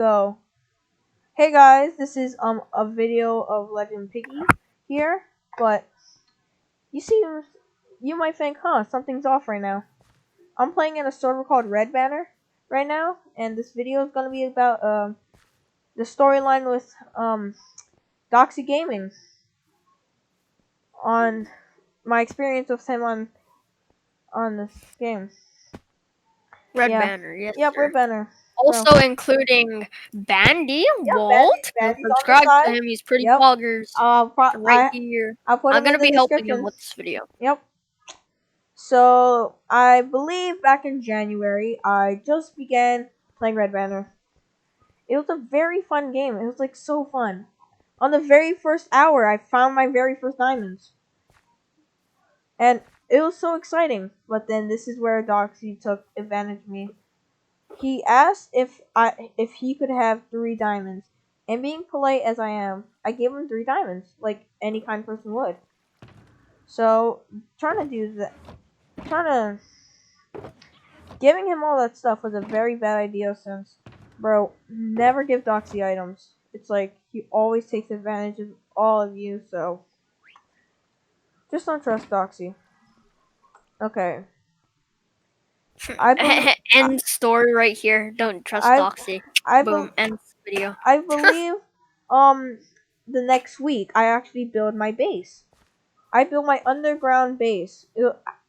So, hey guys, this is a video of LegendPiggy here, but you see, you might think, something's off right now. I'm playing in a server called RedBanner right now, and this video is gonna be about the storyline with Doxie Gaming on my experience with him on this game. RedBanner, yes, Yep, sir. RedBanner. Also including Bandy, Yep, Walt. Go Bandy's on the subscribe to side. him. He's pretty Yep. poggers. Right here. I'll put I'm him in gonna the be helping him description. with this video. Yep. So, I believe back in January, I just began playing RedBanner. It was a very fun game. It was like so fun. On the very first hour, I found my very first diamonds. And it was so exciting. But then this is where Doxie took advantage of me. He asked if he could have 3 diamonds. And being polite as I am, I gave him 3 diamonds, like any kind person would. So, giving him all that stuff was a very bad idea since, bro, never give Doxie items. It's like, he always takes advantage of all of you, so just don't trust Doxie. Okay. End story right here. Don't trust Doxie. Boom. End video. I believe, the next week, I actually build my base. I built my underground base.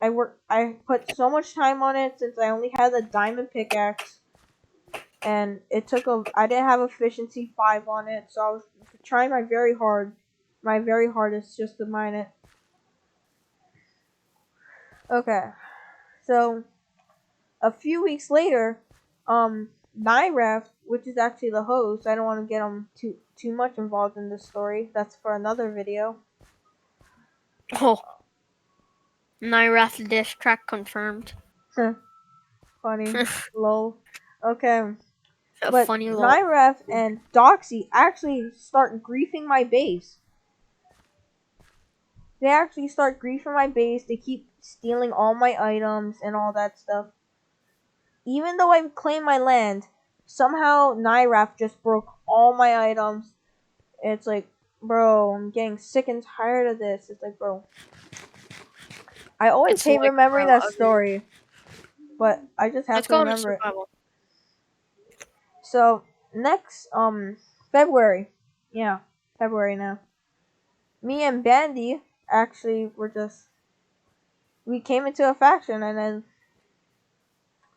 I put so much time on it since I only had a diamond pickaxe. And it took I didn't have efficiency 5 on it, so I was trying my very hardest just to mine it. Okay, so a few weeks later, Nyref, which is actually the host, I don't want to get him too much involved in this story. That's for another video. Oh, Nyref diss track confirmed. Funny, lol. Okay. But funny Nyref and Doxie actually start griefing my base. They actually start griefing my base. They keep stealing all my items and all that stuff. Even though I've claimed my land, somehow Nyref just broke all my items. It's like, bro, I'm getting sick and tired of this. It's like, bro. I always hate remembering that story. But I just have to remember it. So, next, February. Yeah, February now. Me and Bandy actually we came into a faction and then,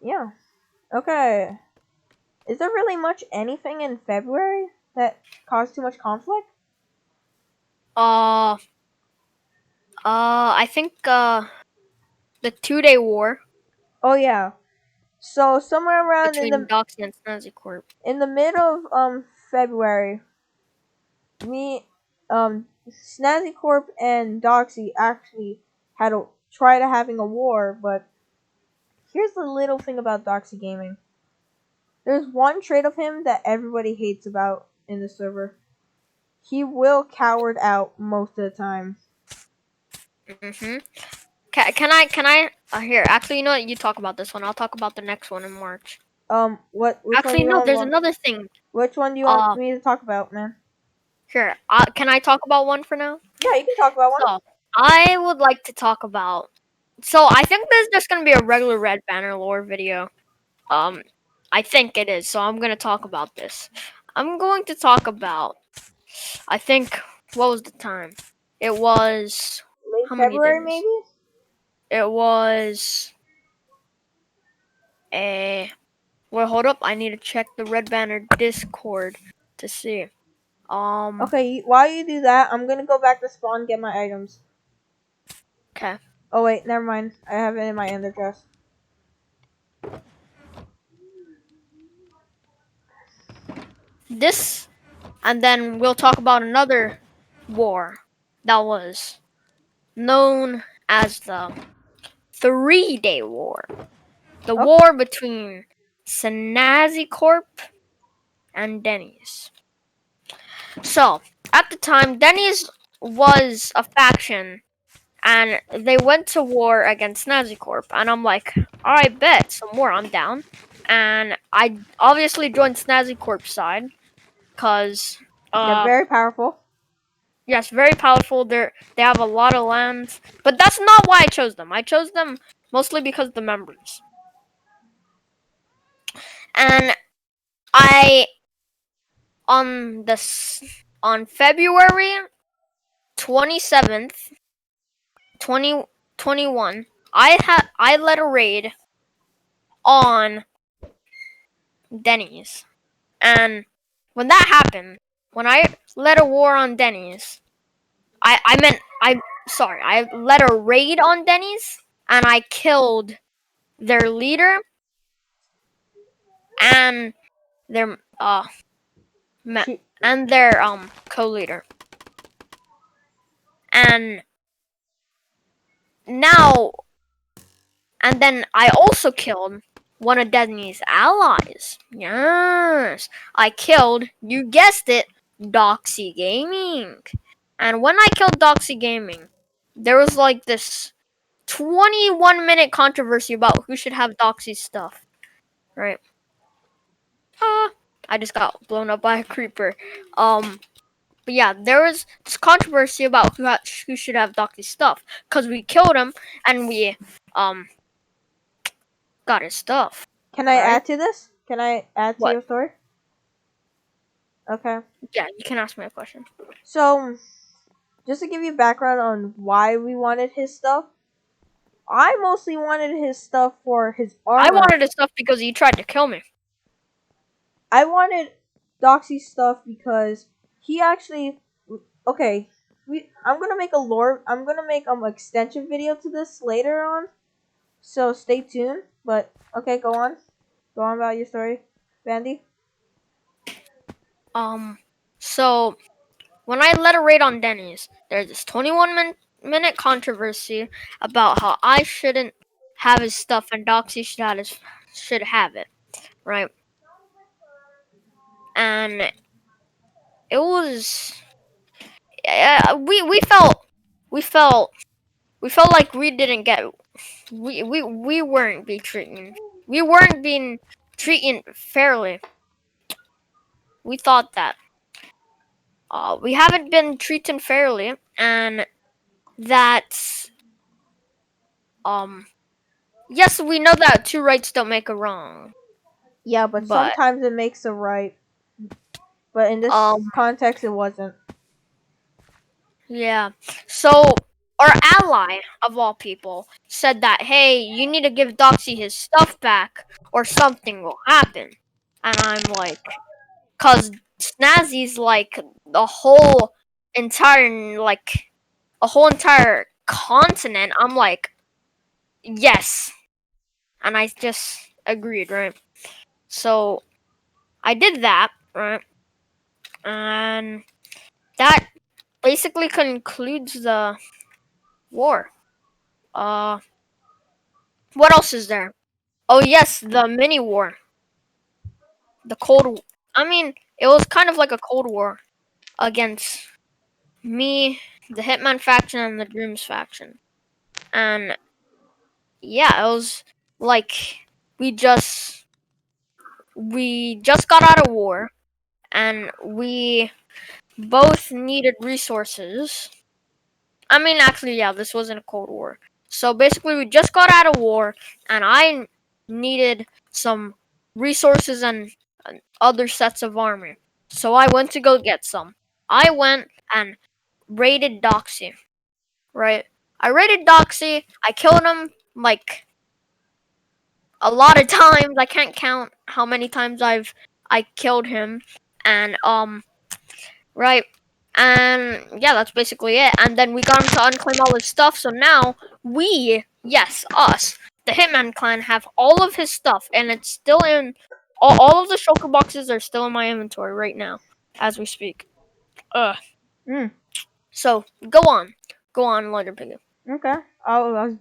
yeah. Okay. Is there really much anything in February that caused too much conflict? I think, the 2-day war. Oh, yeah. So, somewhere around between Doxie and Snazzy Corp. In the middle of, February, Snazzy Corp and Doxie actually tried having a war, but here's the little thing about Doxie Gaming. There's one trait of him that everybody hates about in the server. He will coward out most of the time. Can I here, actually, you know what, you talk about this one. I'll talk about the next one in March. Actually, no, there's another thing. Which one do you want me to talk about, man? Here, can I talk about one for now? Yeah, you can talk about one. So, I would like to talk about... So, I think this is just going to be a regular RedBanner lore video. I think it is, so I'm going to talk about this. I'm going to talk about... I think... What was the time? It was... Late February, maybe? It was... Wait, hold up. I need to check the RedBanner Discord to see. Okay, while you do that, I'm gonna go back to spawn and get my items. Okay. Oh wait, never mind. I have it in my ender chest. This, and then we'll talk about another war that was known as the 3-day war. The war between Snazzy Corp and Denny's. So, at the time, Denny's was a faction, and they went to war against Snazzy Corp. And I'm like, alright, bet, some more, I'm down. and I obviously joined Snazzy Corp's side, cause They're very powerful. yes, very powerful. They have a lot of lands, but that's not why I chose them. I chose them mostly because of the members. And I on February 27th, 2021, I led a raid on Denny's. And when that happened, when I led a war on Denny's, I meant I led a raid on Denny's and I killed their leader and their She, and their co-leader. And now and then I also killed one of Denny's allies. Yes. I killed, you guessed it, Doxie Gaming. And when I killed Doxie Gaming, there was like this 21-minute controversy about who should have Doxie's stuff. Right? I just got blown up by a creeper. But yeah, there was this controversy about who should have Doxie's stuff. Because we killed him and we got his stuff. can I Right? add to this? Can I add to What? your story? Okay. Yeah, you can ask me a question. So, just to give you background on why we wanted his stuff, I mostly wanted his stuff for his I armor. wanted his stuff because he tried to kill me. I wanted Doxie's stuff because he actually. Okay, I'm gonna make a lore. I'm gonna make extension video to this later on. So stay tuned. But okay, go on. Go on about your story, Bandy. So when I led a raid on Denny's, there's this 21-minute controversy about how I shouldn't have his stuff and Doxie should have it, right? And it was we felt like we didn't get we weren't being treated fairly. We thought that we haven't been treated fairly, and that yes, we know that two rights don't make a wrong, Yeah, but but sometimes it makes a right. But in this um context, it wasn't. yeah. So our ally of all people said that, hey, you need to give Doxie his stuff back or something will happen. And I'm like, cause Snazzy's like the whole entire a whole entire continent. I'm like, yes. And I just agreed, right? So I did that, right? And that basically concludes the war. Uh, what else is there? Oh yes, the mini war, the Cold. I mean, it was kind of like a Cold War against me, the Hitman faction, and the Dreams faction. And yeah, it was like we just got out of war, and we both needed resources. I mean, actually, yeah, this wasn't a Cold War. So basically, we just got out of war, and I needed some resources and other sets of armor. So I went to go get some. I went and raided Doxie, right? I raided Doxie. I killed him like a lot of times. I can't count how many times I killed him, and right? And yeah, that's basically it. And then we got him to unclaim all his stuff. So now yes, us, the Hitman clan, have all of his stuff, and it's still in. All of the shulker boxes are still in my inventory right now, as we speak. Ugh. Mm, So go on, LegendPiggy. okay. I was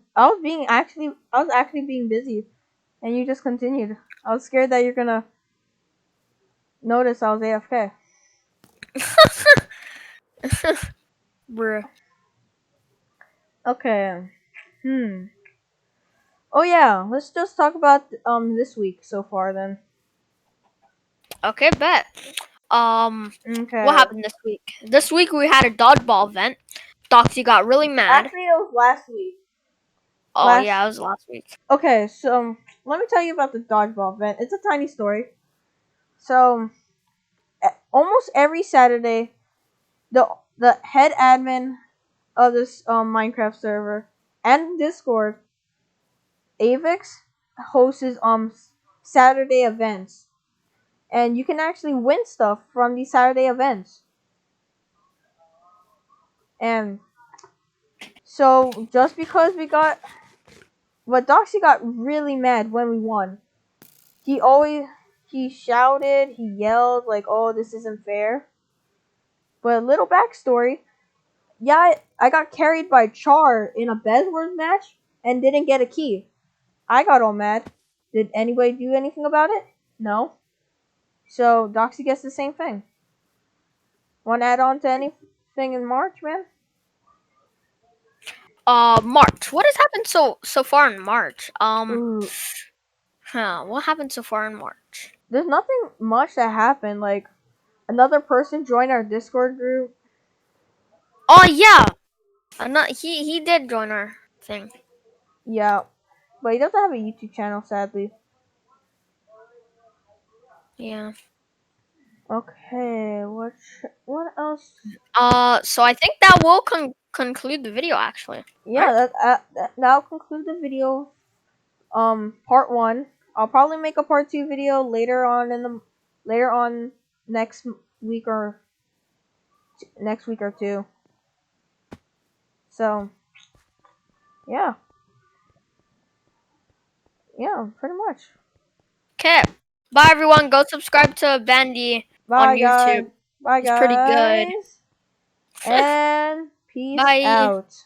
actually being busy, and you just continued. I was scared that you're gonna notice I was AFK. Bruh. Okay. Hmm. Oh yeah, let's just talk about this week so far then. Okay, bet. What Okay. happened this week? This week we had a dodgeball event. Doxie got really mad. Actually, it was last week. Oh Last. yeah, it was last week. Okay, so let me tell you about the dodgeball event. It's a tiny story. So almost every Saturday, the head admin of this Minecraft server and Discord, Avix, hosts Saturday events, and you can actually win stuff from these Saturday events. And so just because we got, but Doxie got really mad when we won. He always he shouted, he yelled like, "Oh, this isn't fair." But a little backstory: yeah, I got carried by Char in a Bedwars match and didn't get a key. I got all mad. Did anybody do anything about it? No. So Doxie gets the same thing. Want to add on to anything in March, man? March. What has happened so far in March? Ooh, What happened so far in March? there's nothing much that happened. Like another person joined our Discord group. Oh yeah, he did join our thing. Yeah, but he doesn't have a YouTube channel, sadly. Yeah. Okay, what else? So I think that will conclude the video actually, Yeah, right? that now conclude the video. Part one. I'll probably make a part two video later on next week or next week or two. So yeah, yeah, pretty much. Okay. Bye everyone. Go subscribe to Bandiuy on Bye YouTube. guys. Bye He's pretty good. guys. And peace Bye. out.